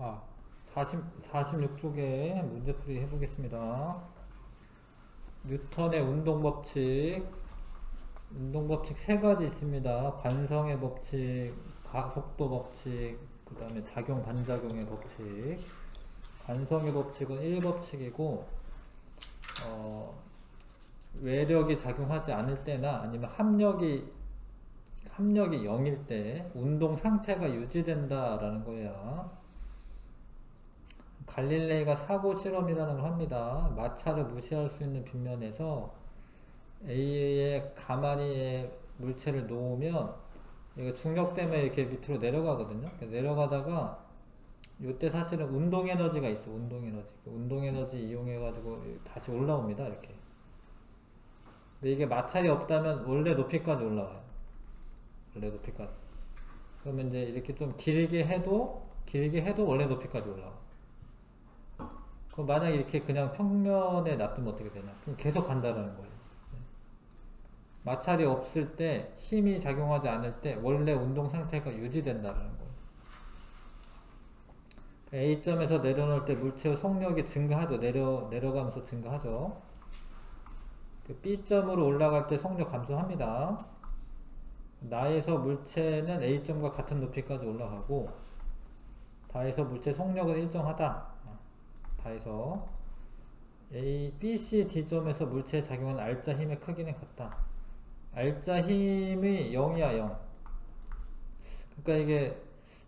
아, 46쪽에 문제풀이 해보겠습니다. 뉴턴의 운동법칙 세 가지 있습니다. 관성의 법칙, 가속도 법칙, 그 다음에 작용, 반작용의 법칙. 관성의 법칙은 1법칙이고, 외력이 작용하지 않을 때나 아니면 합력이 0일 때 운동 상태가 유지된다라는 거예요. 갈릴레이가 사고 실험이라는 걸 합니다. 마찰을 무시할 수 있는 빗면에서 A에 가만히 물체를 놓으면 이거 중력 때문에 이렇게 밑으로 내려가거든요. 내려가다가 이때 사실은 운동 에너지가 있어. 운동 에너지 이용해 가지고 다시 올라옵니다. 이렇게. 근데 이게 마찰이 없다면 원래 높이까지 올라와요. 원래 높이까지. 그러면 이제 이렇게 좀 길게 해도 원래 높이까지 올라와. 그럼 만약에 이렇게 그냥 평면에 놔두면 어떻게 되냐? 그럼 계속 간다라는 거예요. 마찰이 없을 때, 힘이 작용하지 않을 때 원래 운동 상태가 유지된다는 거예요. A점에서 내려놓을 때 물체의 속력이 증가하죠. 내려가면서 증가하죠. B점으로 올라갈 때 속력 감소합니다. 나에서 물체는 A점과 같은 높이까지 올라가고, 다에서 물체 속력은 일정하다. 다에서 B, C, D점에서 물체에 작용하는 R자 힘의 크기는 같다. R자 힘이 0이야, 0. 그러니까 이게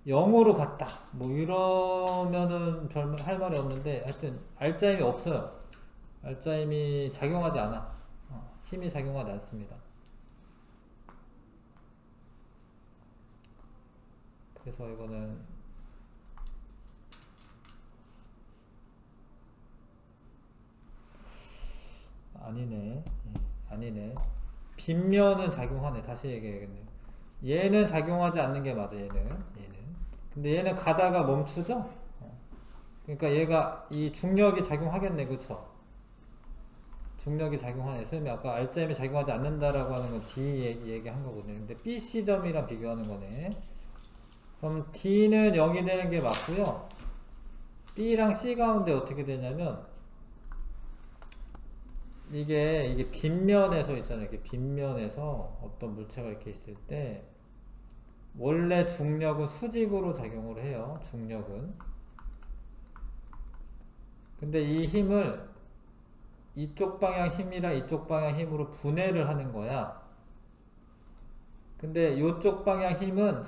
0으로 갔다. 뭐 이러면은 별 할 말이 없는데, 하여튼 R자 힘이 없어요. R자 힘이 작용하지 않아. 힘이 작용하지 않습니다. 그래서 이거는 아니네. 빗면은 작용하네. 다시 얘기해야겠네요. 얘는 작용하지 않는 게 맞아. 얘는. 근데 얘는 가다가 멈추죠. 그러니까 얘가 이 중력이 작용하겠네. 그쵸? 중력이 작용하네. 선생님이 아까 R점이 작용하지 않는다라고 하는 건 D 얘기한 거거든요. 근데 B, C점이랑 비교하는 거네. 그럼 D는 0이 되는 게 맞고요. B랑 C 가운데 어떻게 되냐면 이게 빗면에서 있잖아요. 이렇게 빗면에서 어떤 물체가 이렇게 있을 때 원래 중력은 수직으로 작용을 해요. 중력은. 근데 이 힘을 이쪽 방향 힘이랑 이쪽 방향 힘으로 분해를 하는 거야. 근데 이쪽 방향 힘은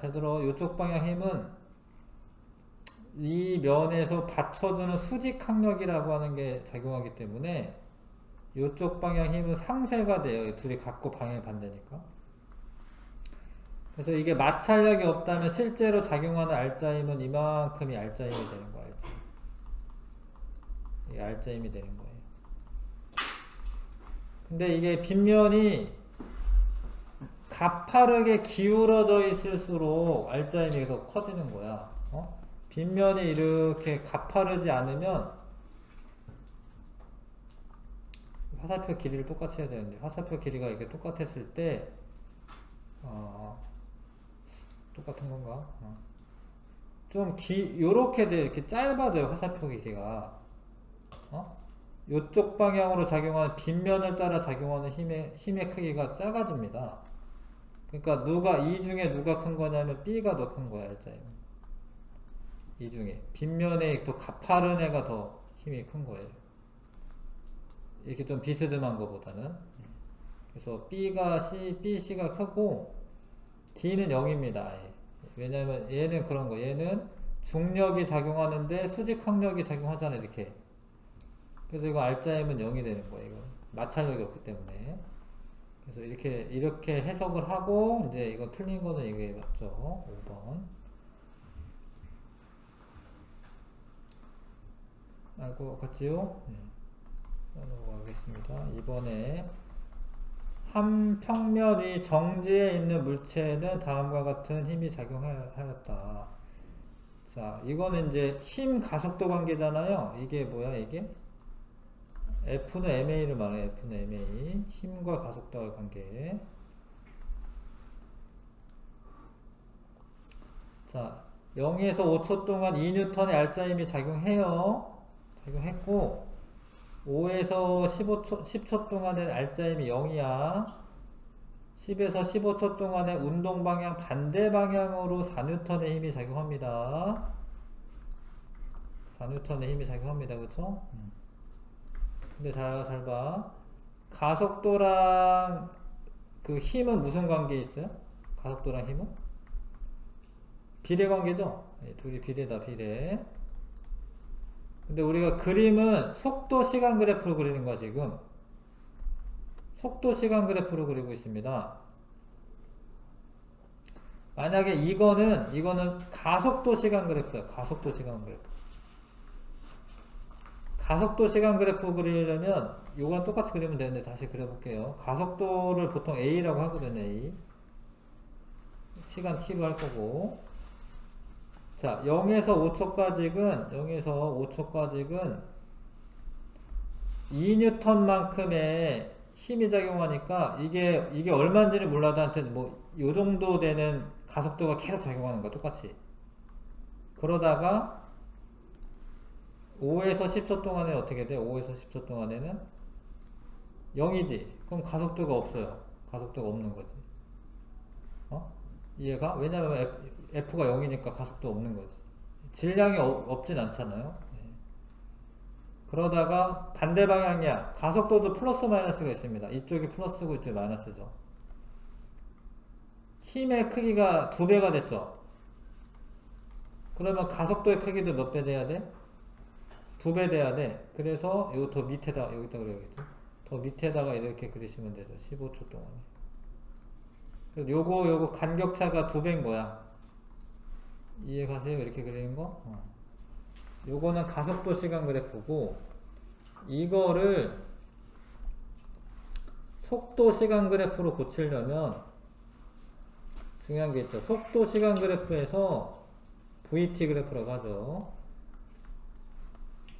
이쪽 방향 힘은 이 면에서 받쳐주는 수직 항력이라고 하는 게 작용하기 때문에 이쪽 방향 힘은 상쇄가 돼요. 둘이 갖고 방향이 반대니까. 그래서 이게 마찰력이 없다면 실제로 작용하는 R자 힘은 이만큼이 R자 힘이 되는 거예요. 이게 R자 힘이 되는 거예요. 근데 이게 빗면이 가파르게 기울어져 있을수록 R자 힘이 계속 커지는 거야. 빗면이 이렇게 가파르지 않으면 화살표 길이를 똑같이 해야 되는데 화살표 길이가 이렇게 똑같았을 때 똑같은 건가? 좀 요렇게 돼. 이렇게 짧아져요. 화살표 길이가. 요쪽 방향으로 작용하는 빗면을 따라 작용하는 힘의 크기가 작아집니다. 그러니까 이 중에 누가 큰 거냐면 B가 더 큰 거야. R자임. 이 중에 빗면에 더 가파른 애가 더 힘이 큰 거예요. 이렇게 좀 비스듬한 것보다는. 그래서 B, C가 크고 D는 0입니다. 왜냐면 얘는 그런 거. 얘는 중력이 작용하는데 수직항력이 작용하잖아. 이렇게. 그래서 이거 R자임은 0이 되는 거예요. 이거 마찰력이 없기 때문에. 그래서 이렇게 해석을 하고 이제 이거 틀린 거는 이게 맞죠. 5번. 알고 같지요? 넘어가겠습니다. 이번에 한 평면이 정지해 있는 물체에는 다음과 같은 힘이 작용하였다. 자, 이거는 이제 힘 가속도 관계잖아요. 이게 뭐야, 이게? F는 MA를 말해요. F는 MA. 힘과 가속도의 관계. 자, 0에서 5초 동안 2N의 알짜힘이 작용해요. 작용했고 5에서 10초 동안의 알짜힘이 0이야. 10에서 15초 동안의 운동 방향 반대 방향으로 4N의 힘이 작용합니다. 4N의 힘이 작용합니다. 그쵸? 근데 잘 봐. 가속도랑 그 힘은 무슨 관계에 있어요? 가속도랑 힘은? 비례 관계죠? 네, 둘이 비례다, 비례. 근데 우리가 그림은 속도 시간 그래프로 그리는 거야, 지금. 속도 시간 그래프로 그리고 있습니다. 만약에 이거는 가속도 시간 그래프야. 가속도 시간 그래프. 가속도 시간 그래프 그리려면 요거랑 똑같이 그리면 되는데 다시 그려볼게요. 가속도를 보통 A라고 하거든요. A. 시간 T로 할 거고. 자, 0에서 5초까지는 2N만큼의 힘이 작용하니까 이게 얼마인지를 몰라도 한테는 뭐 요 정도 되는 가속도가 계속 작용하는 거야. 똑같이. 그러다가 5에서 10초 동안에 어떻게 돼? 5에서 10초 동안에는 0이지. 그럼 가속도가 없어요. 가속도가 없는 거지. 이해가? 왜냐면 F가 0이니까 가속도 없는 거지. 질량이 없진 않잖아요. 네. 그러다가 반대 방향이야. 가속도도 플러스 마이너스가 있습니다. 이쪽이 플러스고 이쪽이 마이너스죠. 힘의 크기가 2배가 됐죠. 그러면 가속도의 크기도 몇 배 돼야 돼? 2배 돼야 돼. 그래서 이거 더 밑에다 여기다 그려야겠죠. 더 밑에다가 이렇게 그리시면 되죠. 15초 동안에. 요거 간격차가 2배인 거야. 이해가세요? 이렇게 그리는 거? 요거는 가속도 시간 그래프고, 이거를 속도 시간 그래프로 고치려면 중요한 게 있죠. 속도 시간 그래프에서 VT 그래프라고 하죠.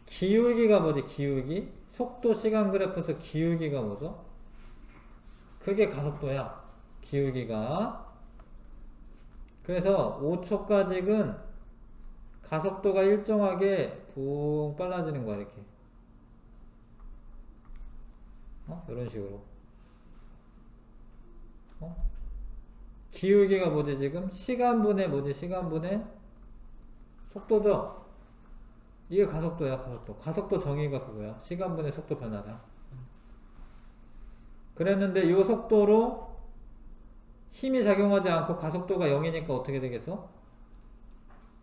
기울기가 뭐지? 기울기? 속도 시간 그래프에서 기울기가 뭐죠? 그게 가속도야. 기울기가. 그래서 5초까지는 가속도가 일정하게 붕 빨라지는 거야. 이렇게. 이런 식으로. 기울기가 뭐지 지금? 시간분의 뭐지? 시간분의 속도죠? 이게 가속도야. 가속도 정의가 그거야. 시간분의 속도 변화다. 그랬는데 이 속도로 힘이 작용하지 않고 가속도가 0이니까 어떻게 되겠어?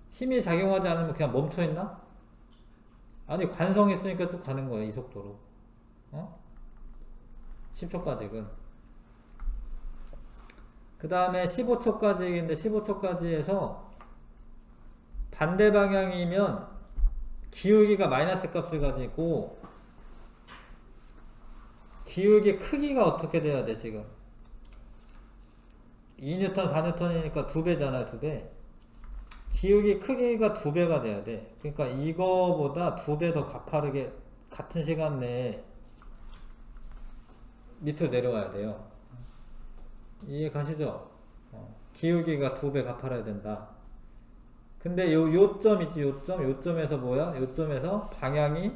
힘이 작용하지 않으면 그냥 멈춰있나? 아니 관성있으니까 쭉 가는 거야. 이 속도로. 10초까지는. 그 다음에 15초까지인데 15초까지에서 반대 방향이면 기울기가 마이너스 값을 가지고 기울기 크기가 어떻게 돼야 돼 지금? 2N, 4N이니까 2배잖아요. 2배. 기울기 크기가 2배가 돼야 돼. 그러니까 이거보다 2배 더 가파르게 같은 시간 내에 밑으로 내려와야 돼요. 이해 가시죠? 기울기가 2배 가파라야 된다. 근데 요점 있지, 요점에서 뭐야? 요점에서 방향이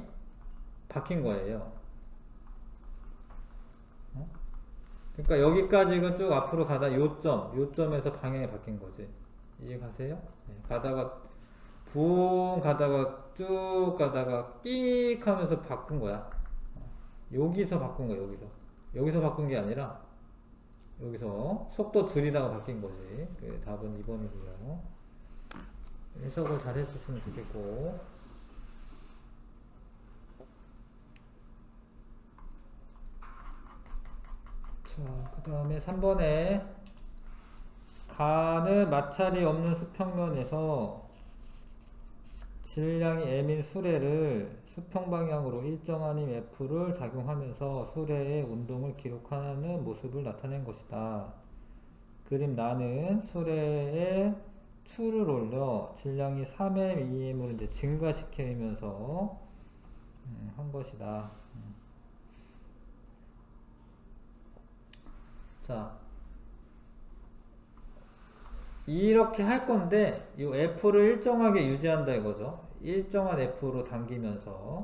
바뀐 거예요. 그러니까 여기까지는 쭉 앞으로 가다 요점에서 방향이 바뀐 거지. 이해 가세요? 네, 붕 가다가 쭉 가다가 끽 하면서 바꾼 거야. 여기서 바꾼 거야, 여기서 바꾼 게 아니라 여기서 속도 줄이다가 바뀐 거지. 답은 2번이고요. 해석을 잘 해주시면 좋겠고. 자, 그 다음에 3번에 가느 마찰이 없는 수평면에서 질량이 m인 수레를 수평 방향으로 일정한 힘 F를 작용하면서 수레의 운동을 기록하는 모습을 나타낸 것이다. 그림 나는 수레에 추를 올려 질량이 3m, 2m을 이제 증가시키면서 한 것이다. 자, 이렇게 할 건데 이 F를 일정하게 유지한다 이거죠. 일정한 F로 당기면서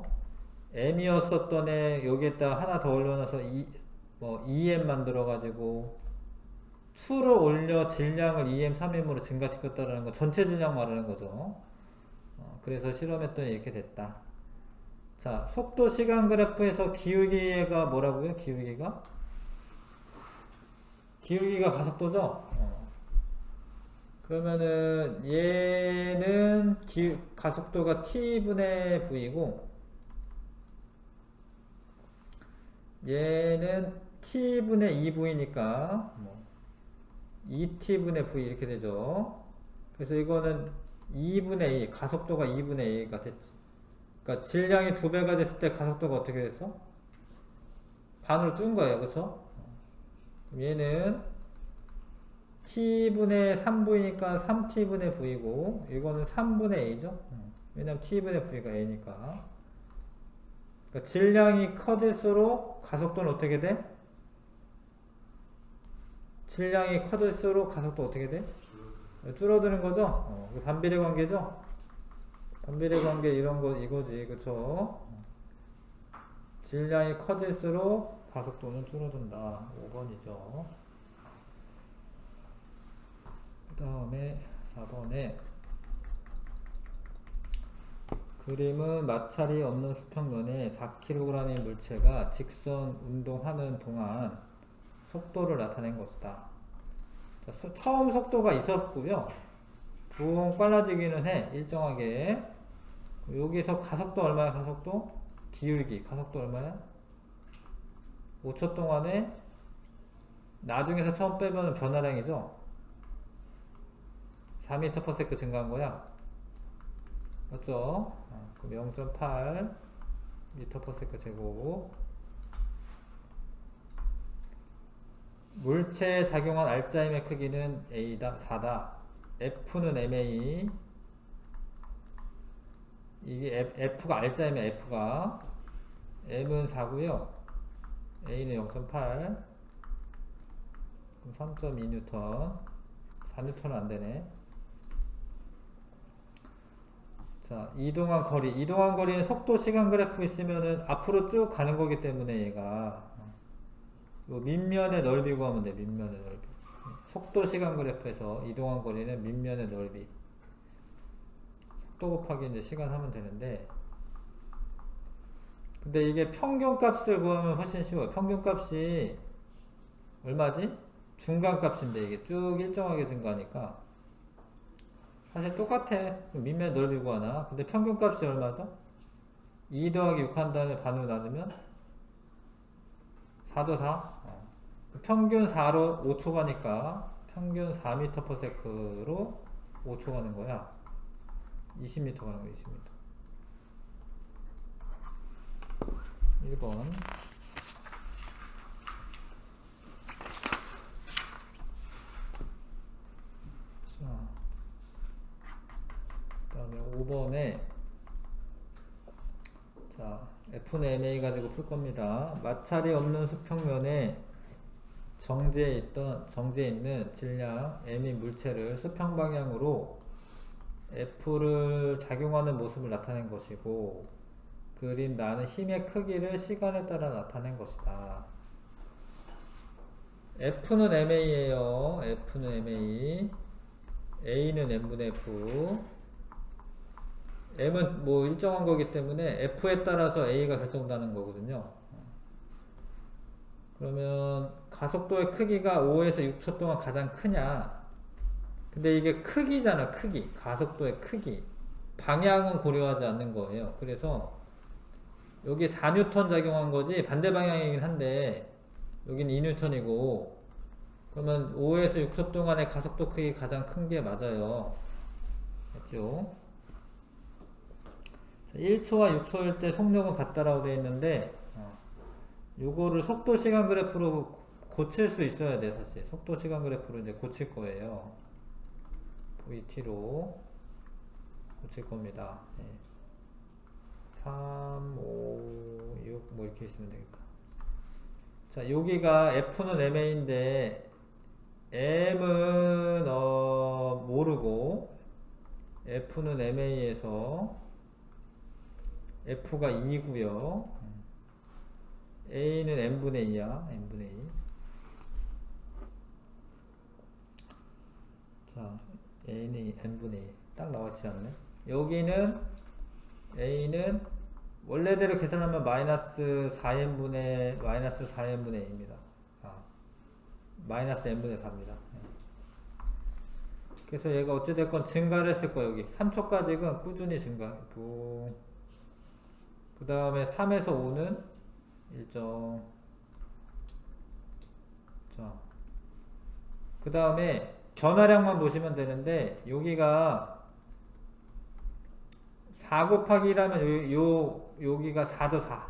M이었었던 애 여기에다 하나 더 올려놔서 뭐 2M 만들어가지고 추를 올려 질량을 2M, 3M으로 증가시켰다라는 거 전체 질량 말하는 거죠. 그래서 실험했더니 이렇게 됐다. 자, 속도 시간 그래프에서 기울기가 뭐라고요? 기울기가 가속도죠? 그러면은 얘는 가속도가 t분의 v고 얘는 t분의 2v니까 뭐 2t분의 v 이렇게 되죠. 그래서 이거는 2분의 2, 가속도가 2분의 2가 됐지. 그러니까 질량이 2배가 됐을 때 가속도가 어떻게 됐어? 반으로 준 거예요. 그쵸? 그럼 얘는 t분의 3v니까 3t분의 v고 이거는 3분의 a죠. 왜냐면 t분의 v가 a니까. 그러니까 질량이 커질수록 가속도는 어떻게 돼? 질량이 커질수록 가속도 어떻게 돼? 줄어드는 거죠? 반비례 관계죠? 반비례 관계 이런 거 이거지. 그쵸? 질량이 커질수록 가속도는 줄어든다. 5번이죠. 그 다음에 4번에 그림은 마찰이 없는 수평면에 4kg의 물체가 직선 운동하는 동안 속도를 나타낸 것이다. 자, 처음 속도가 있었고요. 붕 빨라지기는 해. 일정하게. 여기서 가속도 얼마야? 가속도? 기울기. 가속도 얼마야? 5초 동안에 나중에서 처음 빼면 변화량이죠. 4m/s 증가한 거야. 맞죠? 그럼 0.8 m/s 제곱. 물체에 작용한 R자임의 크기는 A다, 4다. F는 MA. 이게 F가 R자임의 F가. M은 4고요. A는 0.8. 그럼 3.2N. 4N은 안 되네. 자, 이동한 거리는 속도 시간 그래프 있으면은 앞으로 쭉 가는 거기 때문에 얘가 요 밑면의 넓이 구하면 돼. 밑면의 넓이. 속도 시간 그래프에서 이동한 거리는 밑면의 넓이. 속도 곱하기 이제 시간 하면 되는데, 근데 이게 평균값을 구하면 훨씬 쉬워요. 평균값이 얼마지? 중간값인데 이게 쭉 일정하게 증가하니까 사실 똑같아. 밑면 넓이 구하나. 근데 평균값이 얼마죠? 2 더하기 6 한 다음에 반으로 나누면 4도 4. 평균 4로 5초 가니까 평균 4m/s로 5초 가는 거야. 20m 가는 거야. 20m. 1번. 자, 그 다음에 5번에 자, F는 MA 가지고 풀 겁니다. 마찰이 없는 수평면에 정지해 있는 질량 M인 물체를 수평 방향으로 F를 작용하는 모습을 나타낸 것이고, 그림 나는 힘의 크기를 시간에 따라 나타낸 것이다. F는 MA예요. F는 MA. A는 M분의 F. M은 뭐 일정한 거기 때문에 F에 따라서 A가 결정되는 거거든요. 그러면 가속도의 크기가 5에서 6초 동안 가장 크냐? 근데 이게 크기잖아, 크기. 가속도의 크기. 방향은 고려하지 않는 거예요. 그래서 여기 4N 작용한 거지 반대 방향이긴 한데 여기는 2N이고, 그러면 5에서 6초 동안의 가속도 크기 가장 큰 게 맞아요. 맞죠? 1초와 6초일 때 속력은 같다라고 되어 있는데 요거를 속도 시간 그래프로 고칠 수 있어야 돼. 사실 속도 시간 그래프로 이제 고칠 거예요. VT로 고칠 겁니다. 3, 5, 6 뭐 이렇게 있으면 되겠다. 자, 여기가 F는 MA인데 M은 모르고 F는 MA에서 F가 2고요. A는 N분의 2야. N분의 2. 자, A는 N분의 2. 딱 나왔지 않네. 여기는 A는 원래대로 계산하면 마이너스 4n분의 마이너스 4n분의 A입니다. 마이너스 n분의 4입니다. 그래서 얘가 어찌됐건 증가를 했을 거야. 여기 3초까지는 꾸준히 증가했고, 그 다음에 3에서 5는 일정. 자, 그 다음에 변화량만 보시면 되는데, 여기가 4 곱하기 1하면 여기가 4죠, 4.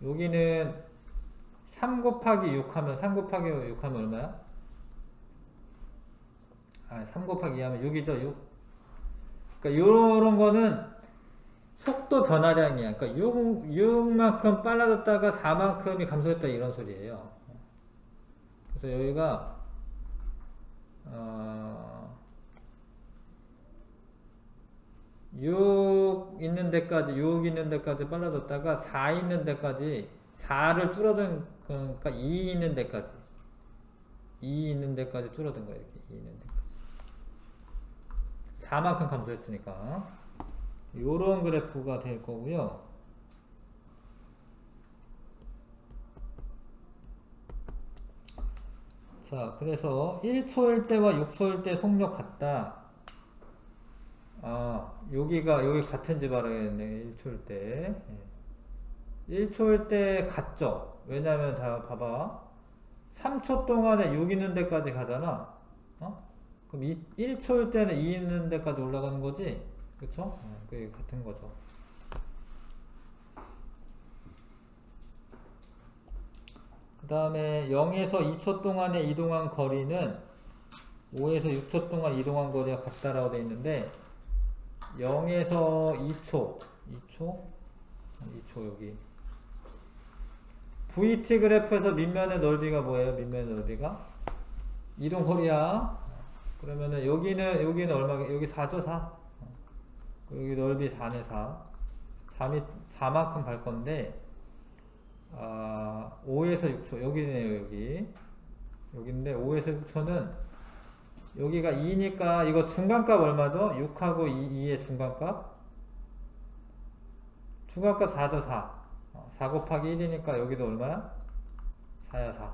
여기는 3 곱하기 6 하면 3 곱하기 6 하면 얼마야? 3 곱하기 2 하면 6이죠, 6. 그러니까 요런 거는 속도 변화량이야. 그러니까 6만큼 빨라졌다가 4만큼이 감소했다 이런 소리예요. 그래서 여기가 6 있는 데까지 빨라졌다가 4 있는 데까지 4를 줄어든, 그러니까 2 있는 데까지 줄어든 거예요. 이렇게 2 있는 데까지 4만큼 감소했으니까 요런 그래프가 될 거고요. 자, 그래서 1초일 때와 6초일 때 속력 같다. 여기 같은지 봐야겠네. 1초일 때. 1초일 때 같죠? 왜냐면, 자, 봐봐. 3초 동안에 6 있는 데까지 가잖아. 그럼 1초일 때는 2 있는 데까지 올라가는 거지? 그쵸? 그게 같은 거죠. 그 다음에 0에서 2초 동안에 이동한 거리는 5에서 6초 동안 이동한 거리가 같다라고 되어 있는데, 0에서 2초 여기. VT 그래프에서 밑면의 넓이가 뭐예요? 밑면의 넓이가? 이동 거리야. 그러면은 여기는 얼마? 여기 4죠, 4. 여기 넓이 4네, 4. 4만큼 갈 건데, 5에서 6초. 여기네요, 여기. 여기인데, 5에서 6초는 여기가 2니까, 이거 중간값 얼마죠? 6하고 2의 중간값? 중간값 4죠, 4. 4 곱하기 1이니까 여기도 얼마야? 4야, 4.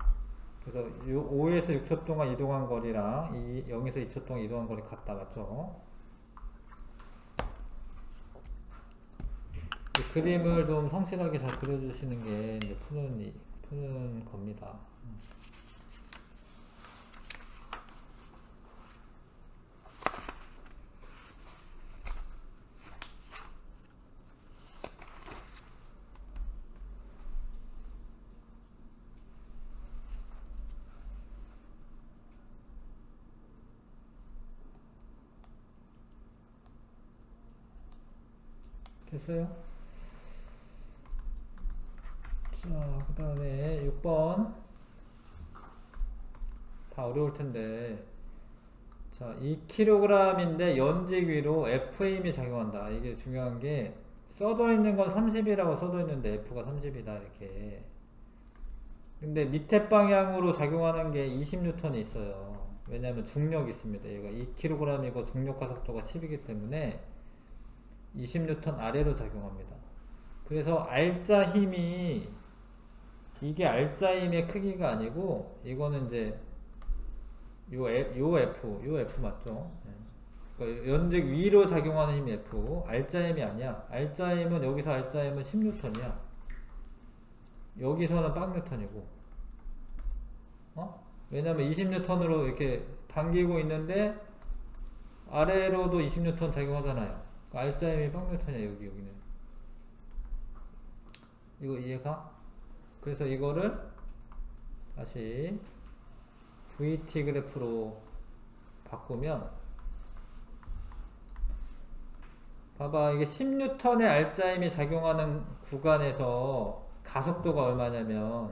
그래서 5에서 6초 동안 이동한 거리랑 0에서 2초 동안 이동한 거리 같다, 맞죠? 이 그림을 좀 성실하게 잘 그려주시는 게 이제 푸는 겁니다. 됐어요? 자, 그 다음에 6번. 다 어려울 텐데. 자, 2kg인데 연직 위로 F힘이 작용한다. 이게 중요한 게, 써져 있는 건 30이라고 써져 있는데 F가 30이다, 이렇게. 근데 밑에 방향으로 작용하는 게 20N이 있어요. 왜냐하면 중력이 있습니다. 얘가 2kg이고 중력 가속도가 10이기 때문에 20N 아래로 작용합니다. 그래서 알짜 힘이, 이게 알짜 힘의 크기가 아니고, 이거는 이제 요 F 맞죠? 그러니까 연직 위로 작용하는 힘이 F, 알짜 힘이 아니야. 알짜 힘은, 여기서 알짜 힘은 10N이야. 여기서는 빵뉴턴이고, 왜냐면 20N으로 이렇게 당기고 있는데 아래로도 20N 작용하잖아요. 알짜 힘이 빵뉴턴이야. 여기는. 이거 이해가? 그래서 이거를 다시 VT 그래프로 바꾸면, 봐봐, 이게 10N의 알짜 힘이 작용하는 구간에서 가속도가 얼마냐면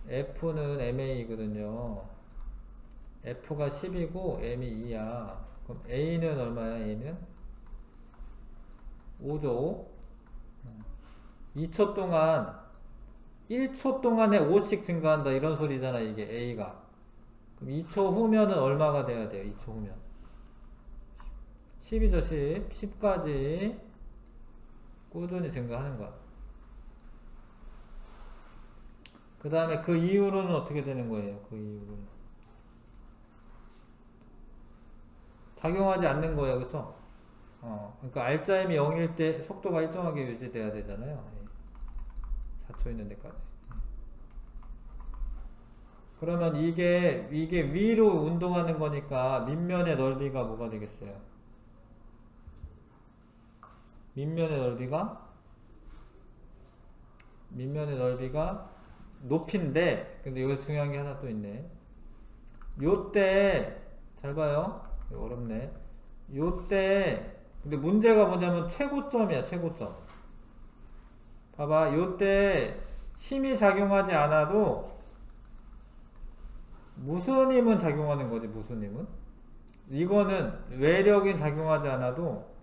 F는 MA거든요. F가 10이고 M이 2야. 그럼 A는 얼마야? A는 5죠. 2초 동안 1초 동안에 5씩 증가한다 이런 소리잖아 이게 A가. 그럼 2초 후면은 얼마가 돼야 돼요? 2초 후면 10이죠. 10까지 꾸준히 증가하는 거야. 그 다음에 그 이후로는 어떻게 되는 거예요? 그 이후로는 작용하지 않는 거예요. 그쵸? 그러니까 알짜임이 0일 때 속도가 일정하게 유지돼야 되잖아요. 4초 있는 데까지. 그러면 이게 위로 운동하는 거니까 밑면의 넓이가 뭐가 되겠어요? 밑면의 넓이가 높이인데, 근데 여기 중요한 게 하나 또 있네. 요때 잘 봐요. 이거 어렵네. 요때 근데 문제가 뭐냐면 최고점이야. 최고점. 봐봐. 요때 힘이 작용하지 않아도 무슨 힘은 작용하는 거지. 무슨 힘은? 이거는 외력이 작용하지 않아도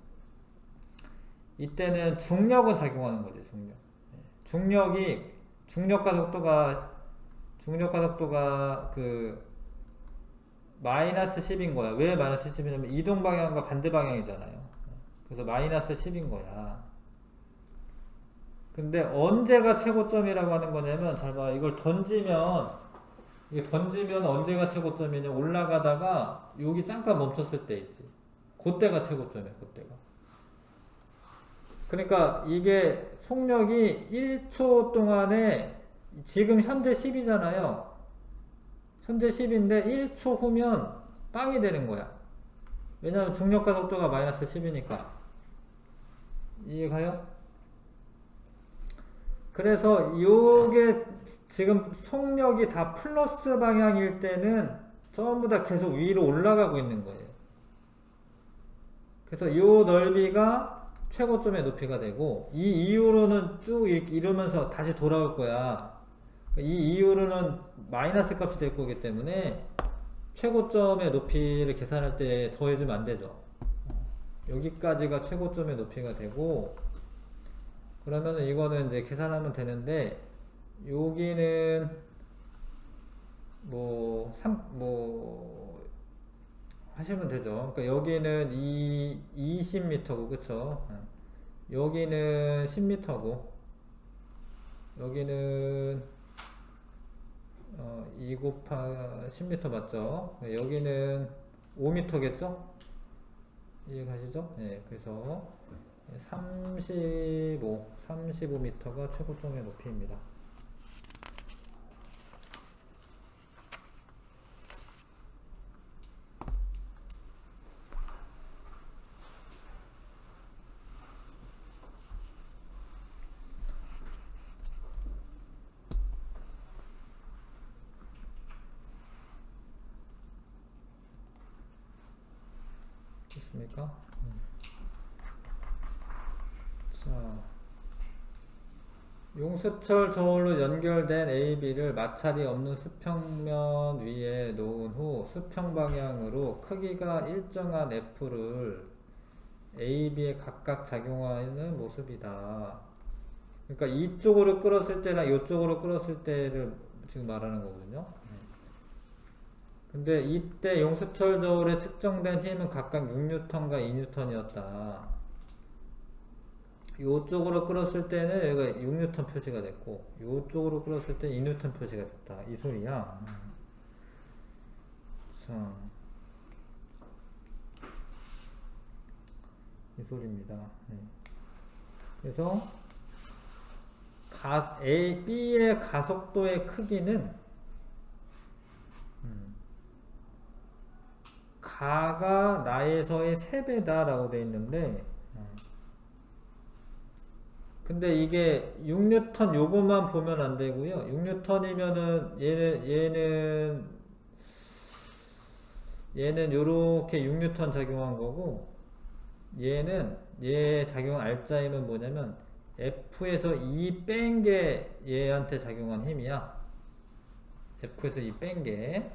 이때는 중력은 작용하는 거지. 중력과 속도가 그 마이너스 10인 거야. 왜 마이너스 10이냐면 이동 방향과 반대 방향이잖아요. 그래서 마이너스 10인 거야. 근데 언제가 최고점이라고 하는 거냐면 잘 봐. 이게 던지면 언제가 최고점이냐? 올라가다가 여기 잠깐 멈췄을 때 있지. 그때가 최고점이야. 그때가. 그러니까 이게 속력이 1초 동안에 지금 현재 10이잖아요. 현재 10인데 1초 후면 빵이 되는 거야. 왜냐하면 중력과 속도가 마이너스 10이니까. 이해가요? 그래서 요게 지금 속력이 다 플러스 방향일 때는 전부 다 계속 위로 올라가고 있는 거예요. 그래서 요 넓이가 최고점의 높이가 되고 이 이후로는 쭉 이러면서 다시 돌아올 거야. 이 이후로는 마이너스 값이 될 거기 때문에 최고점의 높이를 계산할 때 더해주면 안 되죠. 여기까지가 최고점의 높이가 되고 그러면은 이거는 이제 계산하면 되는데 여기는 하시면 되죠. 그러니까 여기는 20m고 그쵸? 여기는 10m고 여기는 2 곱하 10m 맞죠? 여기는 5m겠죠? 이해가시죠? 네, 그래서 35m가 최고점의 높이입니다. 됐습니까? 자, 용수철 저울로 연결된 AB를 마찰이 없는 수평면 위에 놓은 후 수평 방향으로 크기가 일정한 F를 AB에 각각 작용하는 모습이다. 그러니까 이쪽으로 끌었을 때랑 이쪽으로 끌었을 때를 지금 말하는 거거든요. 근데 이때 용수철 저울에 측정된 힘은 각각 6N과 2N이었다. 이쪽으로 끌었을 때는 여기가 6N 표시가 됐고 이쪽으로 끌었을 때 2N 표시가 됐다. 이 소리야. 자, 이 소리입니다. 그래서 B의 가속도의 크기는 가가 나에서의 3배다 라고 되어 있는데 근데 이게 6N 요것만 보면 안 되고요. 6N이면은 얘는 요렇게 6N 작용한 거고 얘 작용 알짜임은 뭐냐면 F에서 2 뺀 게 얘한테 작용한 힘이야. F에서 이 뺀 게.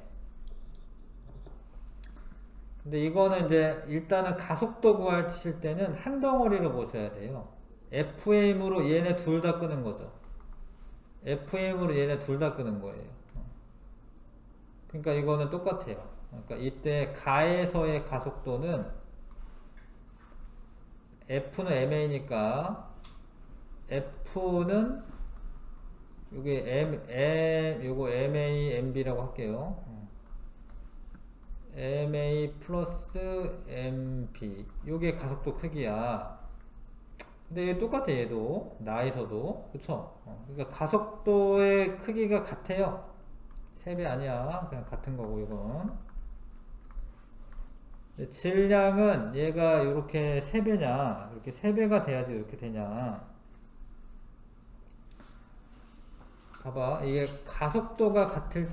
근데 이거는 이제 일단은 가속도 구하실 때는 한 덩어리로 보셔야 돼요. FM으로 얘네 둘 다 끄는 거죠. FM으로 얘네 둘 다 끄는 거예요. 그러니까 이거는 똑같아요. 그러니까 이때 가에서의 가속도는 F는 MA니까 F는 여기 요거 MA, MB라고 할게요. MA 플러스 MB 요게 가속도 크기야. 근데 얘 똑같아. 얘도 나에서도 그쵸? 그러니까 가속도의 크기가 같아요. 3배 아니야. 그냥 같은 거고 이건. 질량은 얘가 이렇게 3배냐 이렇게 3배가 돼야지 이렇게 되냐. 봐봐. 이게 가속도가 같을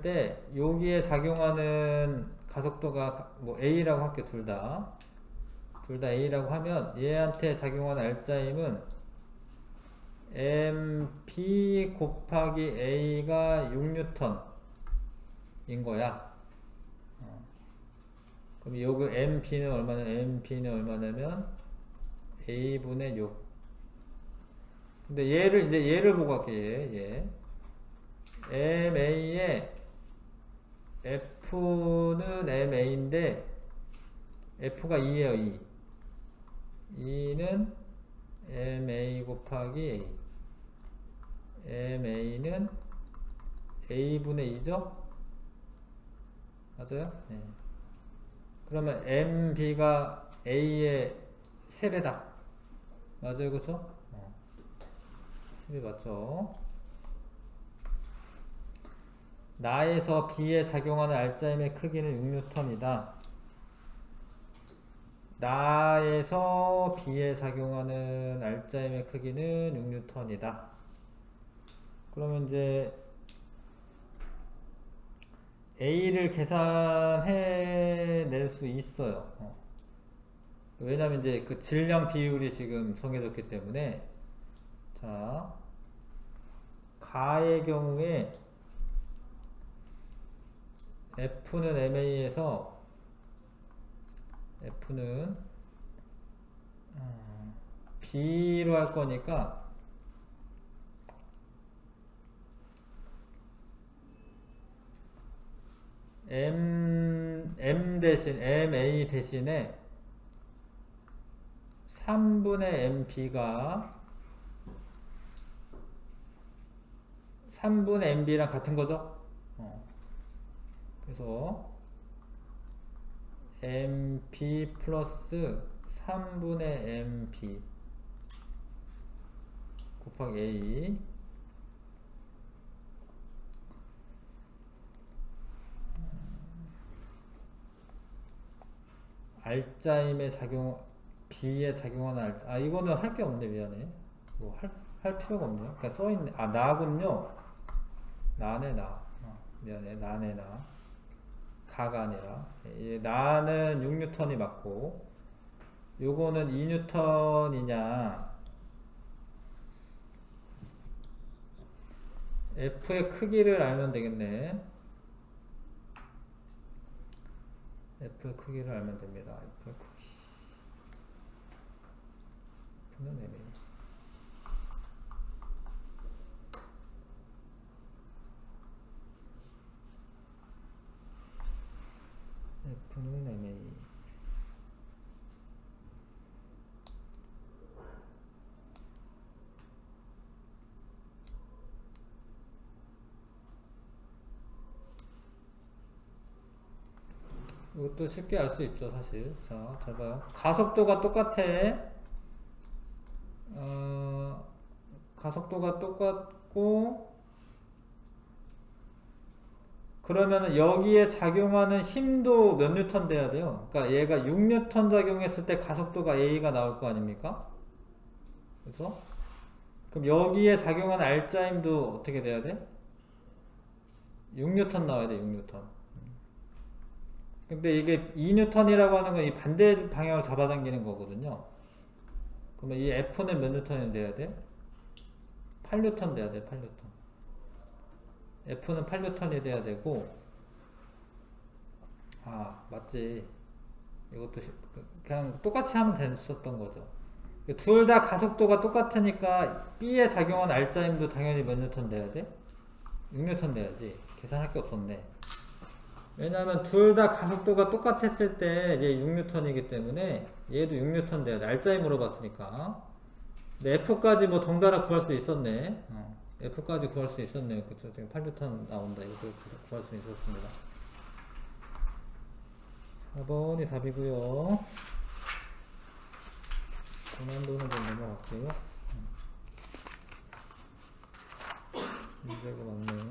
때 여기에 작용하는 가속도가 뭐 A라고 할게. 둘 다 A라고 하면 얘한테 작용하는 R자임은 MP 곱하기 A가 6N 인 거야. 그럼 요거 MP는 얼마냐면 A분의 6. 근데 얘를 보고 할게. 얘. MA에 F는 MA인데 F가 2예요. 2. 2는 MA 곱하기 A. MA는 A분의 2죠? 맞아요? 네. 그러면 MB가 A의 3배다. 맞아요, 그쵸? 3배 맞죠? 나에서 B에 작용하는 R자임의 크기는 6N이다. 나에서 B에 작용하는 R자임의 크기는 6N이다. 그러면 이제 A를 계산해낼 수 있어요. 왜냐면 이제 그 질량 비율이 지금 정해졌기 때문에. 자, 가의 경우에 F는 MA에서 F는 B로 할 거니까 M 대신 MA 대신에 3분의 MB가 3분의 MB랑 같은 거죠? 그래서 MP 플러스 3분의 MP 곱하기 A. R자임에 B에 작용하는 R자. 이거는 할 게 없네. 미안해. 뭐 할 필요가 없네요. 그냥 써있네. 나군요. 나네, 나. 미안해. 나네, 나. 가가 아니라. 나는 6N이 맞고, 요거는 2N이냐. F의 크기를 알면 되겠네. F의 크기를 알면 됩니다. F의 크기. F는 MA. F는 MA. 이것도 쉽게 알 수 있죠, 사실. 자, 잘 봐요. 가속도가 똑같아. 가속도가 똑같고, 그러면은 여기에 작용하는 힘도 몇 뉴턴 돼야 돼요? 그러니까 얘가 6뉴턴 작용했을 때 가속도가 A가 나올 거 아닙니까? 그래서 그럼 여기에 작용하는 R자임도 어떻게 돼야 돼? 6뉴턴 나와야 돼. 6뉴턴. 근데 이게 2뉴턴이라고 하는 건 이 반대 방향을 잡아당기는 거거든요. 그러면 이 F는 몇 뉴턴이 돼야 돼? 8N 돼야 돼. 8N. F는 8N이 돼야 되고, 아 맞지. 이것도 그냥 똑같이 하면 됐었던 거죠. 둘 다 가속도가 똑같으니까 B에 작용한 알짜임도 당연히 몇 뉴턴 돼야 돼? 6뉴턴 돼야지. 계산할 게 없었네. 왜냐면 둘 다 가속도가 똑같았을 때 이제 6뉴턴이기 때문에 얘도 6뉴턴 돼야 돼. 알짜임 물어봤으니까. 근데 F까지 뭐 덩달아 구할 수 있었네. F까지 구할 수 있었네요. 그쵸? 지금 8뉴턴 나온다. 이것도 구할 수 있었습니다. 4번이 답이고요. 고난도는 좀 넘어갈게요. 문제가 많네.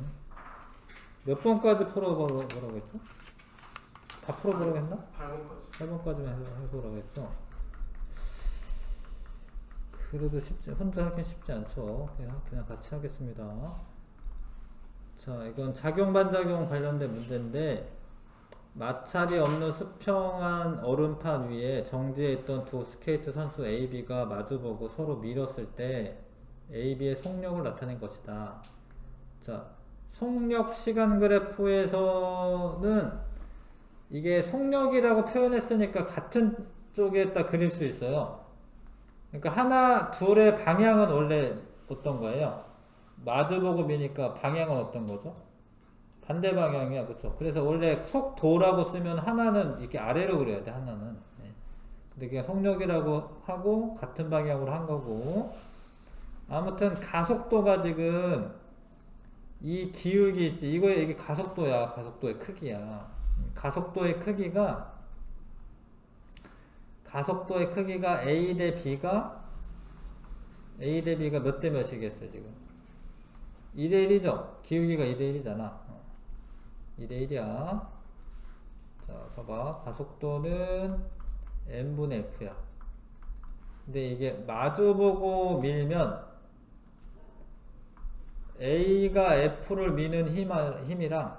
몇 번까지 풀어보라고 했죠? 다 풀어보라고 했나? 8번까지. 8번까지만 해보라고 했죠? 그래도 혼자 하긴 쉽지 않죠. 그냥 같이 하겠습니다. 자, 이건 작용, 반작용 관련된 문제인데, 마찰이 없는 수평한 얼음판 위에 정지해 있던 두 스케이트 선수 A, B가 마주보고 서로 밀었을 때 A, B의 속력을 나타낸 것이다. 자, 속력 시간 그래프에서는 이게 속력이라고 표현했으니까 같은 쪽에다 그릴 수 있어요. 그러니까 둘의 방향은 원래 어떤 거예요? 마주보고 미니까 방향은 어떤 거죠? 반대 방향이야, 그쵸? 그래서 원래 속도라고 쓰면 하나는 이렇게 아래로 그려야 돼, 하나는. 네. 근데 그냥 속력이라고 하고 같은 방향으로 한 거고. 아무튼 가속도가 지금 이 기울기 있지, 이게 가속도야, 가속도의 크기야. 가속도의 크기가 A 대 B가 몇 대 몇이겠어요, 지금? 2대 1이죠? 기울기가 2대 1이잖아. 2대 1이야. 자, 봐봐. 가속도는 n분의 f야. 근데 이게 마주보고 밀면 A가 F를 미는 힘이랑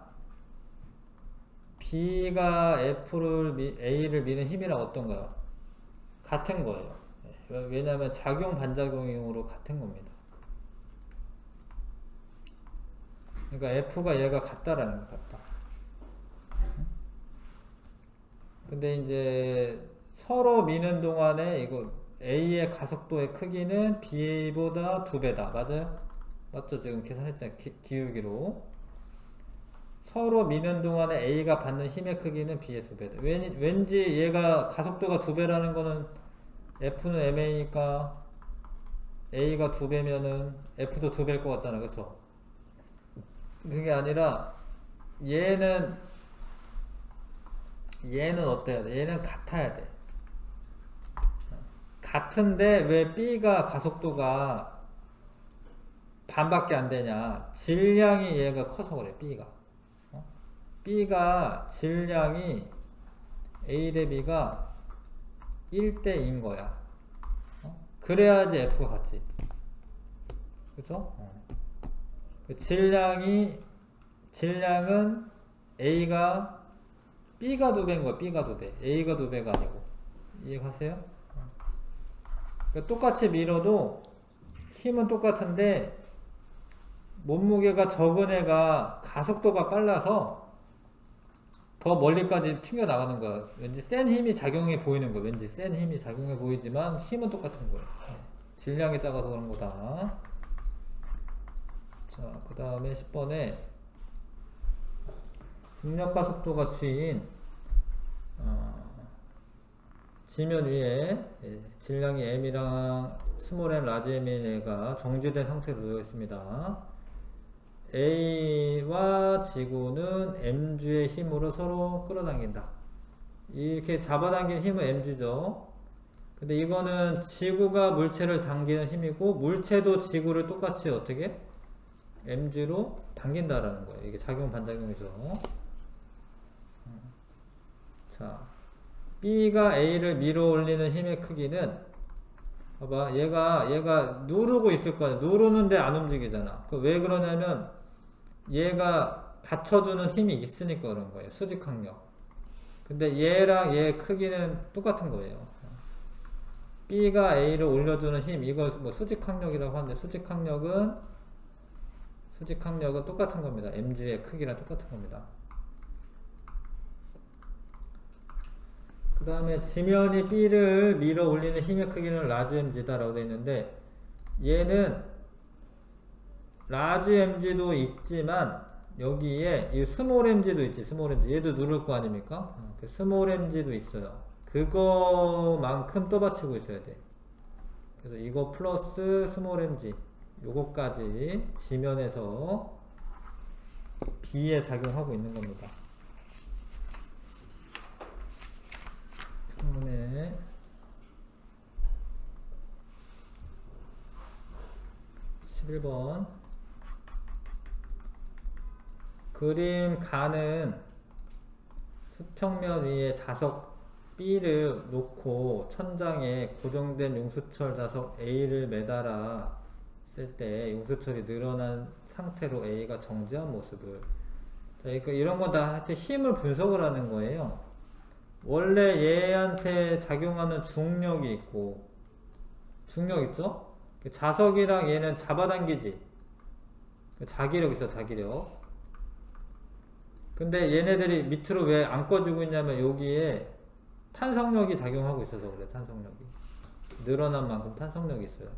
B가 A를 미는 힘이랑 어떤가요? 같은 거예요. 왜냐하면 작용, 반작용으로 같은 겁니다. 그러니까 F가 얘가 같다라는 거 같다. 근데 이제 서로 미는 동안에 이거 A의 가속도의 크기는 B보다 2배다. 맞아요? 맞죠? 지금 계산했잖아요. 기울기로. 서로 미는 동안에 A가 받는 힘의 크기는 B의 2배다. 왠지 얘가 가속도가 2배라는 거는 F는 MA니까 A가 2배면은 F도 2배일 것 같잖아. 그쵸? 그게 아니라 얘는 어때야 돼? 얘는 같아야 돼. 같은데 왜 B가 가속도가 반밖에 안 되냐? 질량이 얘가 커서 그래. B가 질량이 A 대 B가 1대2인 거야. 그래야지 F가 같지. 그쵸? 그 질량은 A가 B가 2배인 거야. B가 2배. A가 2배가 아니고. 이해가세요? 그러니까 똑같이 밀어도 힘은 똑같은데 몸무게가 적은 애가 가속도가 빨라서 더 멀리까지 튕겨 나가는 거야. 왠지 센 힘이 작용해 보이는 거야. 왠지 센 힘이 작용해 보이지만 힘은 똑같은 거야. 질량이 작아서 그런 거다. 자, 그 다음에 10번에 중력과 속도가 G인 지면 위에 질량이 M이랑 스몰 m, 라지 M인 애가 정지된 상태로 놓여 있습니다. A와 지구는 Mg의 힘으로 서로 끌어당긴다. 이렇게 잡아당기는 힘은 Mg죠. 근데 이거는 지구가 물체를 당기는 힘이고 물체도 지구를 똑같이 어떻게? Mg로 당긴다라는 거예요. 이게 작용 반작용이죠. 자, B가 A를 밀어 올리는 힘의 크기는 봐봐, 얘가 누르고 있을 거야. 누르는데 안 움직이잖아. 왜 그러냐면 얘가 받쳐주는 힘이 있으니까 그런 거예요. 수직항력. 근데 얘랑 얘의 크기는 똑같은 거예요. B가 A를 올려주는 힘, 이걸 뭐 수직항력이라고 하는데 수직항력은 수직항력은 똑같은 겁니다. mg의 크기랑 똑같은 겁니다. 그 다음에 지면이 B를 밀어 올리는 힘의 크기는 라지 mg다 라고 되어 있는데, 얘는 라지 mg도 있지만 여기에 이 스몰 mg도 있지. 스몰 mg 얘도 누를 거 아닙니까? 스몰 mg도 있어요. 그거만큼 떠받치고 있어야 돼. 그래서 이거 플러스 스몰 mg 요거까지 지면에서 B에 작용하고 있는 겁니다. 그다음에 11번 그림 가는 수평면 위에 자석 B를 놓고 천장에 고정된 용수철 자석 A를 매달아 쓸 때 용수철이 늘어난 상태로 A가 정지한 모습을. 자, 그러니까 이런 건 다 하여튼 힘을 분석을 하는 거예요. 원래 얘한테 작용하는 중력이 있고, 중력 있죠? 자석이랑 얘는 잡아당기지. 자기력 있어, 자기력. 근데 얘네들이 밑으로 왜 안 꺼지고 있냐면 여기에 탄성력이 작용하고 있어서 그래. 탄성력이 늘어난 만큼 탄성력이 있어요.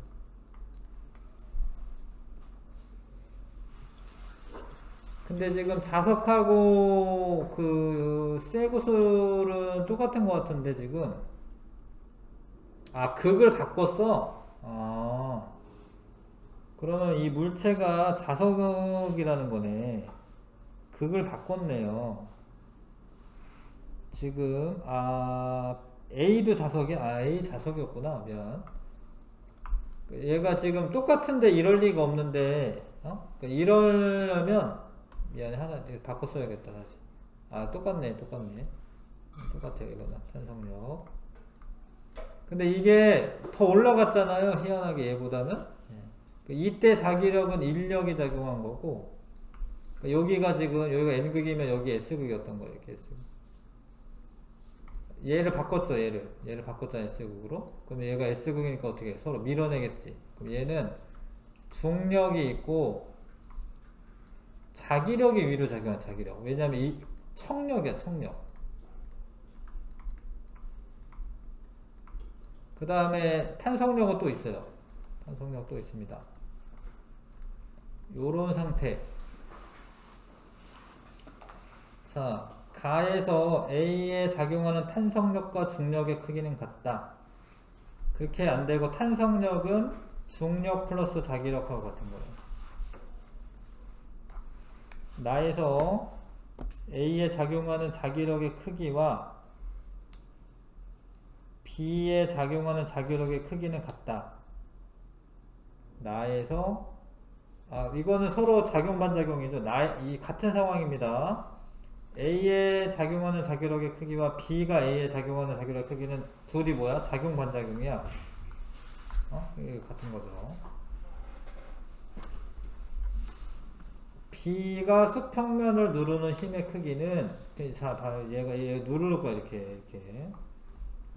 근데 지금 자석하고 그 쇠구슬은 똑같은 것 같은데 지금 극을 바꿨어. 그러면 이 물체가 자석이라는 거네. 극을 바꿨네요. 지금 A도 자석이야. A 자석이었구나. 미안. 얘가 지금 똑같은데 이럴 리가 없는데 그러니까 이러려면 미안해. 하나 바꿔 써야겠다 다시. 똑같네. 똑같아요. 이거는 탄성력. 근데 이게 더 올라갔잖아요. 희한하게 얘보다는. 이때 자기력은 인력이 작용한 거고, 그러니까 여기가 지금 여기가 N극이면 여기 S극이었던 거예요. 이렇게 S극. 얘를 바꿨죠. 얘를 바꿨잖아요. S극으로. 그럼 얘가 S극이니까 어떻게 해? 서로 밀어내겠지. 그럼 얘는 중력이 있고 자기력이 위로 작용한 자기력. 왜냐면 이 청력이야. 청력. 그 다음에 탄성력은 또 있어요. 탄성력 또 있습니다. 요런 상태. 자, 가에서 A에 작용하는 탄성력과 중력의 크기는 같다. 그렇게 안 되고 탄성력은 중력 플러스 자기력하고 같은 거예요. 나에서 A에 작용하는 자기력의 크기와 B에 작용하는 자기력의 크기는 같다. 나에서 이거는 서로 작용 반작용이죠. 이 같은 상황입니다. A에 작용하는 자기력의 크기와 B가 A에 작용하는 자기력의 크기는 둘이 뭐야? 작용 반작용이야. 이게 같은 거죠. B가 수평면을 누르는 힘의 크기는, 자, 봐요. 얘 누를 거야. 이렇게.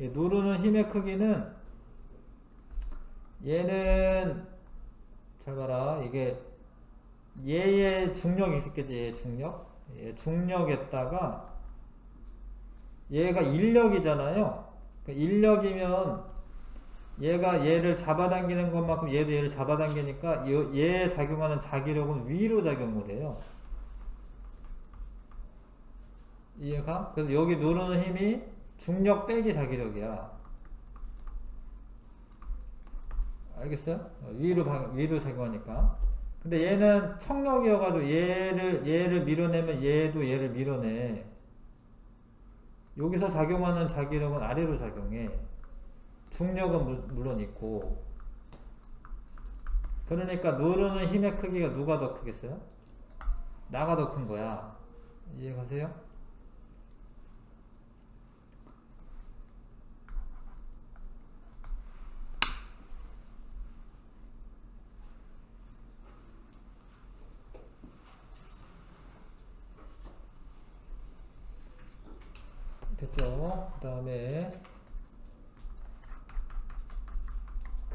얘 누르는 힘의 크기는, 얘는, 잘 봐라. 이게, 얘의 중력이 있겠지. 얘의 중력. 얘 중력에다가, 얘가 인력이잖아요. 그러니까 인력이면, 얘가 얘를 잡아당기는 것만큼 얘도 얘를 잡아당기니까 얘에 작용하는 자기력은 위로 작용을 해요. 이해가? 그래서 여기 누르는 힘이 중력 빼기 자기력이야. 알겠어요? 위로 작용하니까. 근데 얘는 청력이어가지고 얘를 밀어내면 얘도 얘를 밀어내. 여기서 작용하는 자기력은 아래로 작용해. 중력은 물론 있고. 그러니까 누르는 힘의 크기가 누가 더 크겠어요? 나가 더 큰 거야. 이해가세요? 됐죠? 그 다음에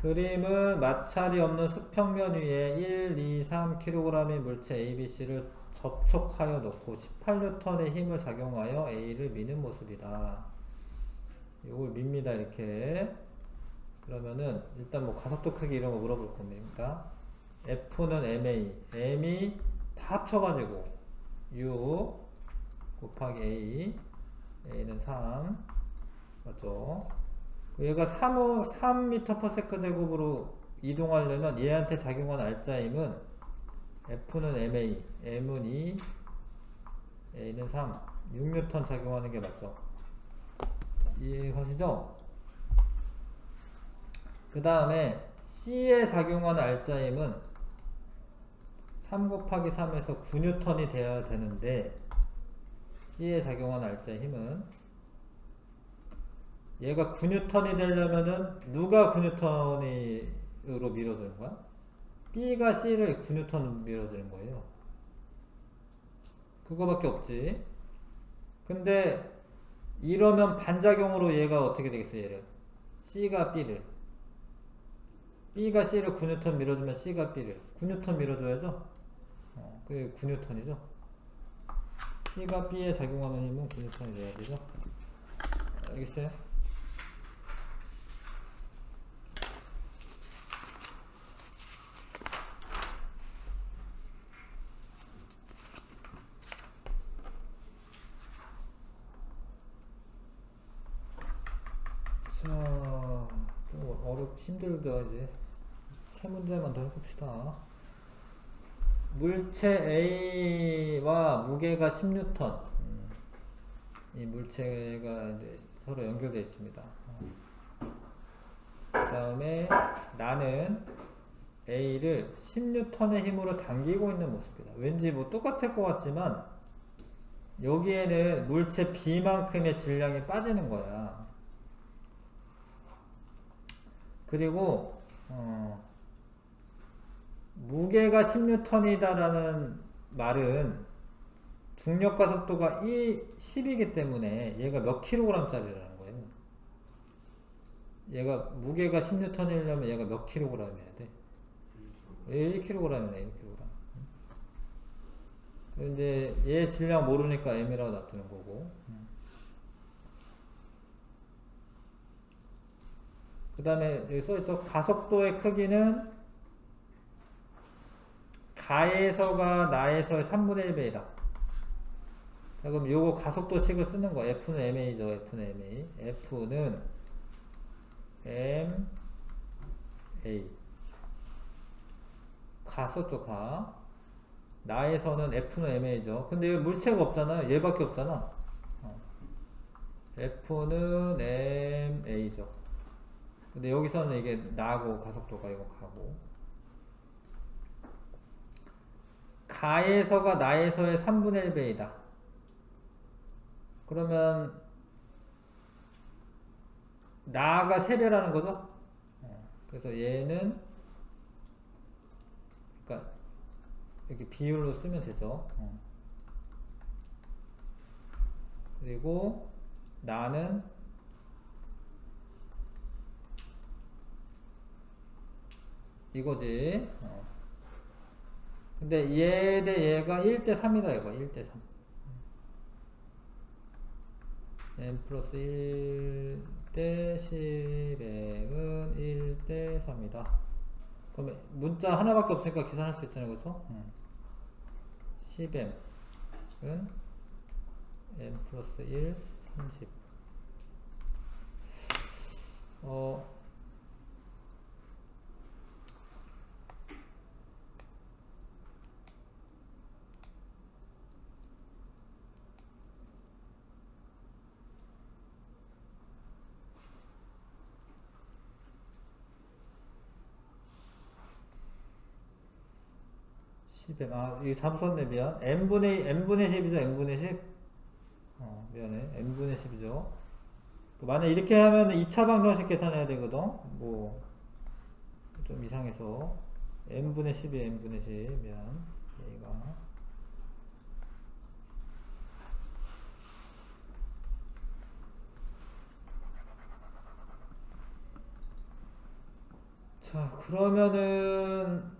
그림은 마찰이 없는 수평면 위에 1, 2, 3kg의 물체 ABC를 접촉하여 놓고 18N의 힘을 작용하여 A를 미는 모습이다. 이걸 밉니다, 이렇게. 그러면은 일단 뭐 가속도 크기 이런 거 물어볼 겁니다. F는 MA, M이 다 합쳐가지고 U 곱하기 A, A는 3, 맞죠? 얘가 3m/s 제곱으로 이동하려면 얘한테 작용한 알짜임은 F는 MA, M은 2, A는 3, 6N 작용하는 게 맞죠? 이해가시죠? 그 다음에 C에 작용하는 알짜임은 3 곱하기 3에서 9N이 돼야 되는데 C에 작용하는 알짜의 힘은 얘가 9N이 되려면은 누가 9N으로 밀어주는 거야? B가 C를 9N 밀어주는 거예요. 그거밖에 없지. 근데 이러면 반작용으로 얘가 어떻게 되겠어, 얘를? C가 B를. B가 C를 9N 밀어주면 C가 B를. 9N 밀어줘야죠? 그게 9N이죠? C가 B에 작용하는 힘은 9N이 돼야 되죠? 알겠어요? 자, 좀 힘들죠, 이제. 세 문제만 더 해봅시다. 물체 A와 무게가 10N. 이 물체가 이제 서로 연결되어 있습니다. 그 다음에 나는 A를 10N의 힘으로 당기고 있는 모습이다. 왠지 뭐 똑같을 것 같지만 여기에는 물체 B만큼의 질량이 빠지는 거야. 그리고 무게가 10N이다라는 말은 중력과 속도가 10이기 때문에 얘가 몇 킬로그램짜리라는 거예요. 얘가 무게가 10N이려면 얘가 몇 킬로그램이어야 돼? 1kg이네, 1kg. 근데 얘 질량 모르니까 M이라고 놔두는 거고. 그 다음에 여기 써있죠. 가속도의 크기는 가에서가 나에서의 3분의 1배이다. 자, 그럼 요거 가속도식을 쓰는 거. F는 MA죠. F는 MA. F는 MA. 가 썼죠, 가. 나에서는 F는 MA죠. 근데 여기 물체가 없잖아요. 얘밖에 없잖아. F는 MA죠. 근데 여기서는 이게 나고 가속도가 이거 가고. 가에서가 나에서의 3분의 1배이다. 그러면 나가 3배라는 거죠? 그래서 얘는 그러니까 이렇게 비율로 쓰면 되죠. 그리고 나는 이거지. 근데 얘 대 얘가 1대 3이다 이거. 1대 3. n 플러스 1대 10m은 1대 3이다. 그럼 문자 하나밖에 없으니까 계산할 수 있잖아요. 그렇죠? 10m은 n 플러스 1, 30. 10m. 아, 이거 잘못 썼네. 미안. n분의 10이죠. n분의 10. 미안해. n분의 10이죠. 만약 이렇게 하면 2차 방정식 계산해야 되거든. 뭐, 좀 이상해서. n분의 10이 n분의 10. 미안. 얘가. 자, 그러면은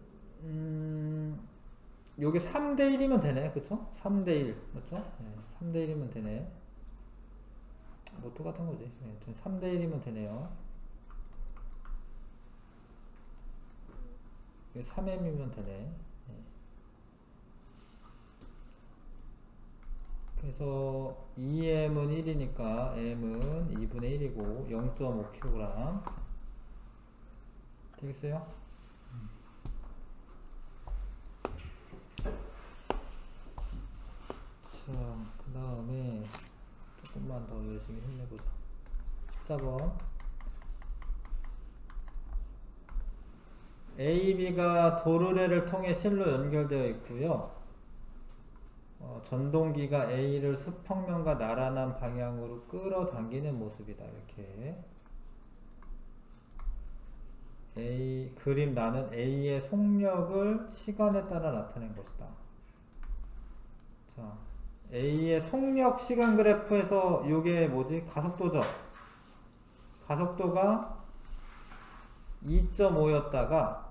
요게 3대1이면 되네. 그쵸? 3대1. 맞죠? 네, 3대1이면 되네. 뭐 똑같은 거지. 네, 3대1이면 되네요. 3m이면 되네. 네. 그래서 2m은 1이니까 m은 2분의 1이고 0.5kg 되겠어요? 자, 그 다음에 조금만 더 열심히 힘내보자. 14번. AB가 도르래를 통해 실로 연결되어 있고요. 전동기가 A를 수평면과 나란한 방향으로 끌어당기는 모습이다. 이렇게. 그림 나는 A의 속력을 시간에 따라 나타낸 것이다. 자, A의 속력 시간 그래프에서 이게 뭐지? 가속도죠. 가속도가 2.5였다가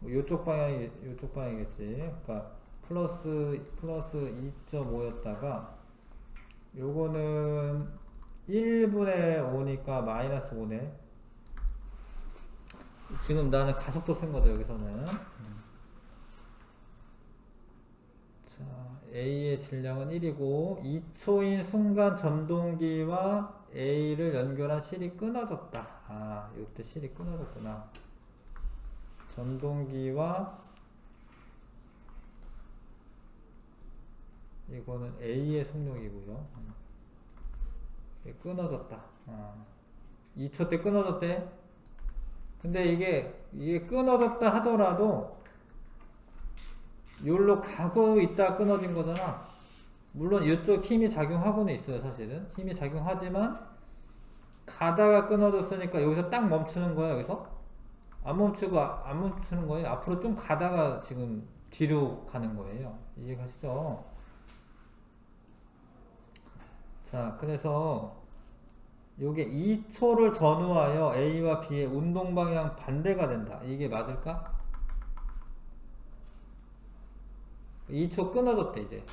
요쪽 방향이겠지. 그러니까 플러스 2.5였다가 요거는 1분의 5니까 마이너스 5네. 지금 나는 가속도 쓴 거죠, 여기서는. 자, A의 질량은 1이고 2초인 순간 전동기와 A를 연결한 실이 끊어졌다. 아, 이때 실이 끊어졌구나. 전동기와 이거는 A의 속력이고요. 끊어졌다. 2초 때 끊어졌대. 근데 이게 끊어졌다 하더라도 여기로 가고 있다 끊어진 거잖아. 물론 이쪽 힘이 작용하고는 있어요. 사실은 힘이 작용하지만 가다가 끊어졌으니까 여기서 딱 멈추는 거야. 여기서 안 멈추는 거예요. 앞으로 좀 가다가 지금 뒤로 가는 거예요. 이해가시죠? 자, 그래서 요게 2초를 전후하여 A와 B의 운동 방향 반대가 된다. 이게 맞을까? 2초 끊어졌대. 이제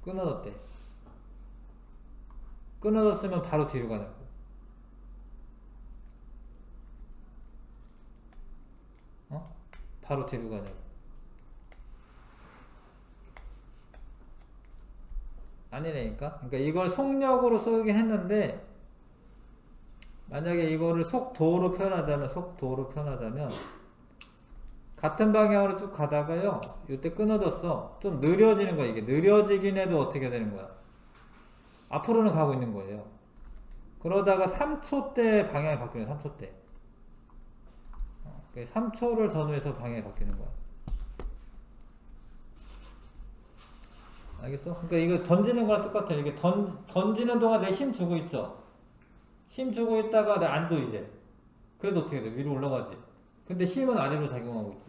끊어졌대. 끊어졌으면 바로 뒤로 가냐고. 바로 뒤로 가냐고. 아니라니까. 그러니까 이걸 속력으로 쓰긴 했는데 만약에 이거를 속도로 표현하자면 같은 방향으로 쭉 가다가요, 이때 끊어졌어. 좀 느려지는 거야. 이게 느려지긴 해도 어떻게 되는 거야? 앞으로는 가고 있는 거예요. 그러다가 3초 때 방향이 바뀌는 거야. 3초 때. 3초를 전후해서 방향이 바뀌는 거야. 알겠어? 그러니까 이거 던지는 거랑 똑같아. 이게 던지는 동안 내 힘 주고 있죠? 힘 주고 있다가 내 안 줘, 이제. 그래도 어떻게 돼? 위로 올라가지. 근데 힘은 아래로 작용하고 있지.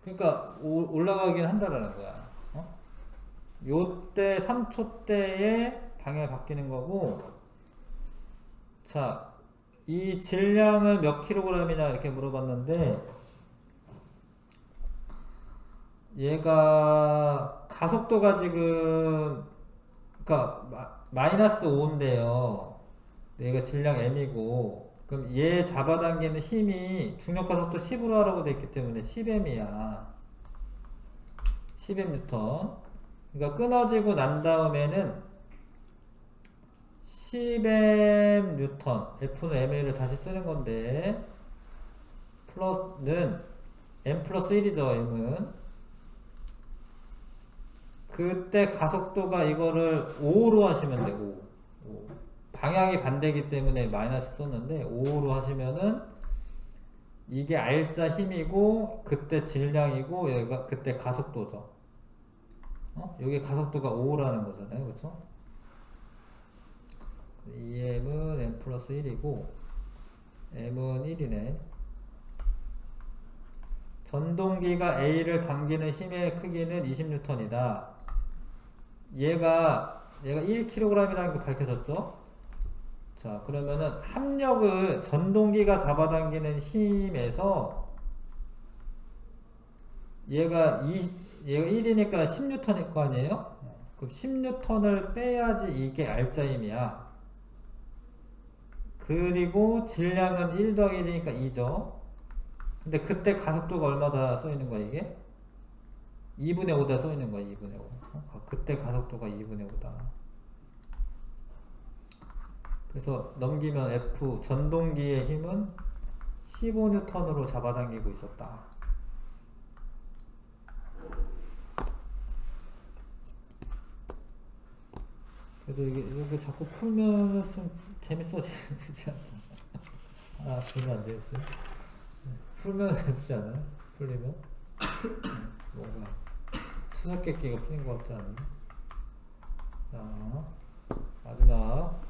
그러니까 올라가긴 한다라는 거야. 요때 3초 때에 방향이 바뀌는 거고. 자, 이 질량은 몇 킬로그램이냐 이렇게 물어봤는데 얘가 가속도가 지금 그러니까 마이너스 5인데요. 얘가 질량 m이고 그럼 얘 잡아당기는 힘이 중력가속도 10으로 하라고 돼 있기 때문에 10m이야. 10m. 그러니까 끊어지고 난 다음에는 10m 뉴턴, F는 MA를 다시 쓰는 건데 플러스는 M 플러스 1이죠. M은 그때 가속도가 이거를 5로 하시면 되고 5. 방향이 반대이기 때문에 마이너스 썼는데 5로 하시면은 이게 R자 힘이고 그때 질량이고 여기가 그때 가속도죠. 여기 가속도가 5라는 거잖아요. 그쵸? EM은 M 플러스 1이고 M은 1이네. 전동기가 A를 당기는 힘의 크기는 20N이다. 얘가 1kg이라는 게 밝혀졌죠? 자, 그러면은 합력을 전동기가 잡아당기는 힘에서 얘가 1이니까 10N일 거 아니에요? 그럼 10N을 빼야지 이게 R자임이야. 그리고 질량은 1 더하기 1이니까 2죠. 근데 그때 가속도가 얼마다 써있는 거야, 이게? 2분의 5다 써있는 거야, 2분의 5. 그때 가속도가 2분의 5다. 그래서 넘기면 F, 전동기의 힘은 15N으로 잡아당기고 있었다. 그래도 이게 자꾸 풀면 좀 재밌어지지 않나? 아, 풀면 안 되겠어요? 풀면 재밌지 않아요? 풀리면? 뭔가 수수께끼가 풀린 것 같지 않나요? 자, 마지막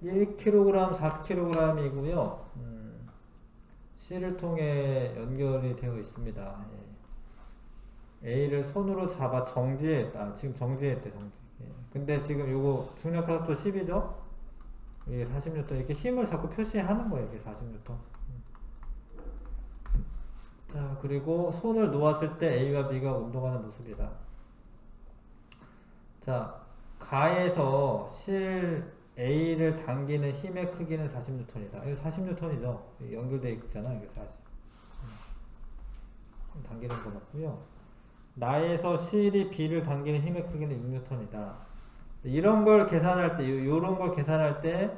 1kg, 4kg이고요. C를 통해 연결이 되어 있습니다. 예. A를 손으로 잡아 정지했다. 지금 정지했대, 정지. 예. 근데 지금 요거 중력 가속도 10이죠? 이게 40N. 이렇게 힘을 자꾸 표시하는 거예요, 이게 40N. 자, 그리고 손을 놓았을 때 A와 B가 운동하는 모습이다. 자, 가에서 실 A를 당기는 힘의 크기는 40N이다. 이거 40N이죠? 연결되어 있잖아, 이게 40. 당기는 거 맞고요. 나에서 실이 B를 당기는 힘의 크기는 6N이다. 이런 걸 계산할 때, 요런 걸 계산할 때,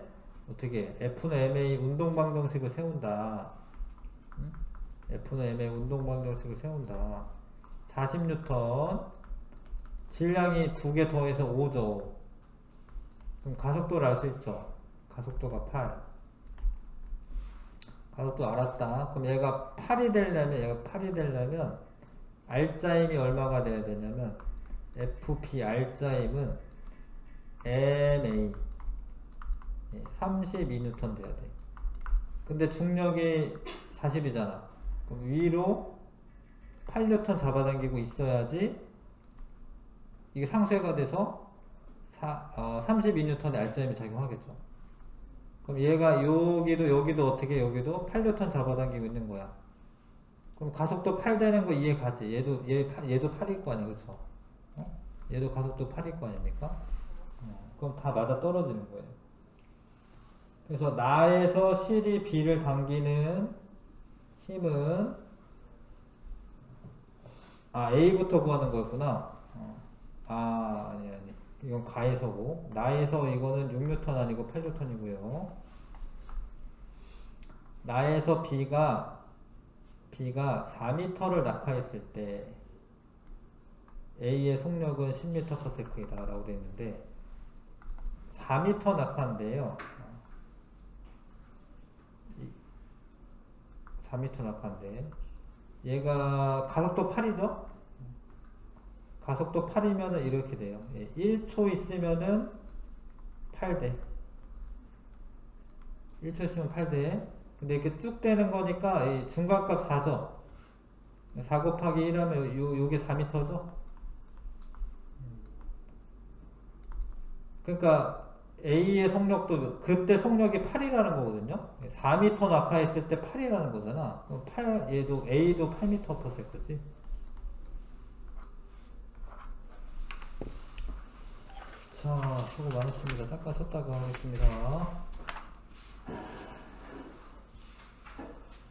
어떻게, F는 MA 운동방정식을 세운다. F는 MA 운동방정식을 세운다. 40N, 질량이 2개 더해서 5죠. 그럼 가속도를 알 수 있죠. 가속도가 8. 가속도 알았다. 그럼 얘가 8이 되려면, R자임이 얼마가 돼야 되냐면, FP R자임은 MA 32N 돼야 돼. 근데 중력이 40이잖아. 그럼 위로 8N 잡아당기고 있어야지 이게 상쇄가 돼서 32N의 R자임이 작용하겠죠. 그럼 얘가 여기도 어떻게 여기도 8N 잡아당기고 있는 거야. 그럼 가속도 8 되는 거 이해 가지. 얘도 8일 거 아니야, 그쵸? 얘도 가속도 8일 거 아닙니까? 그럼 다 맞아 떨어지는 거예요. 그래서 나에서 실이 B를 당기는 힘은 A부터 구하는 거였구나. 아니. 이건 가에서고, 나에서 이거는 6N 아니고 8N이고요. 나에서 B가 4m를 낙하했을 때 A의 속력은 10m/s이다 라고 되어 있는데 4m 낙하인데요. 4m 낙하인데 얘가 가속도 8이죠? 가속도 8이면은 이렇게 돼요. 1초 있으면은 8대. 1초 있으면 8대. 근데 이렇게 쭉 되는 거니까 이 중간값 4죠? 4 곱하기 1 하면 요게 4m죠? 그러니까 A의 속력도 그때 속력이 8이라는 거거든요. 4m 낙하했을 때 8이라는 거잖아. 그럼 A도 8m/s지. 자, 수고 많으십니다. 잠깐 쉬었다가 하겠습니다.